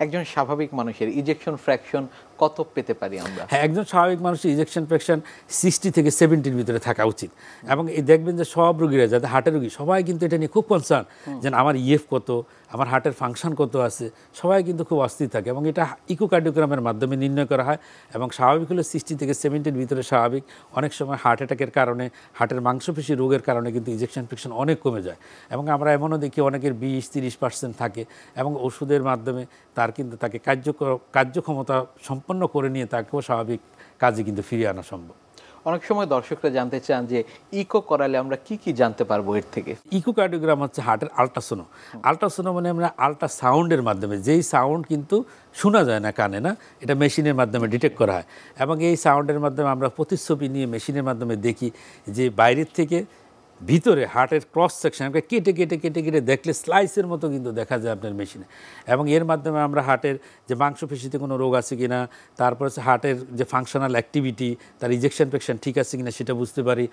একজন স্বাভাবিক মানুষের ইজেকশন ফ্র্যাকশন কত পেতে পারি আমরা? হ্যাঁ, একজন স্বাভাবিক মানুষের ইজেকশন ফ্র্যাকশন 60 থেকে 70-র ভিতরে থাকা উচিত। এবং এই দেখবেন যে সব রোগীরা, যাতে হার্টের রোগী, সবাই কিন্তু এটা নিয়ে খুব কনসার্ন যে আমার ইএফ কত, আমার হার্টের ফাংশন কত আছে, সবাই কিন্তু খুব অস্থির থাকে। এবং এটা ইকোকার্ডিওগ্রামের মাধ্যমে নির্ণয় করা হয়। এবং স্বাভাবিক হলে 60 থেকে 70-র ভিতরে স্বাভাবিক। অনেক সময় হার্ট অ্যাটাকের কারণে, হার্টের মাংসপেশি রোগের কারণে কিন্তু ইজেকশন ফ্র্যাকশন অনেক কমে যায়। এবং আমরা এমনও দেখি অনেকের 20-30% থাকে এবং ওষুধের মাধ্যমে তাকে কার্যক্ষমতা সম্পন্ন করে নিয়ে তাকেও স্বাভাবিক কাজে কিন্তু ফিরিয়ে আনা সম্ভব। অনেক সময় দর্শকরা জানতে চান যে ইকো করালে আমরা কি কি জানতে পারবো এর থেকে? ইকোকার্ডিওগ্রাম হচ্ছে হার্টের আল্ট্রাসোনো। আল্ট্রাসোনো মানে আমরা আল্ট্রাসাউন্ডের মাধ্যমে, যেই সাউন্ড কিন্তু শোনা যায় না কানে, না, এটা মেশিনের মাধ্যমে ডিটেক্ট করা হয়। এবং এই সাউন্ডের মাধ্যমে আমরা প্রতিচ্ছবি নিয়ে মেশিনের মাধ্যমে দেখি যে বাইরের থেকে ভিতরে হার্টের ক্রস সেকশন কেটে কেটে কেটে কেটে দেখলে স্লাইসের মতো কিন্তু দেখা যায় আপনার মেশিনে। এবং এর মাধ্যমে আমরা হার্টের যে মাংসপেশিতে কোনো রোগ আছে কিনা, তারপর হচ্ছে হার্টের যে ফাংশনাল অ্যাক্টিভিটি, তার ইজেকশন ফ্র্যাকশন ঠিক আছে কিনা সেটা বুঝতে পারি।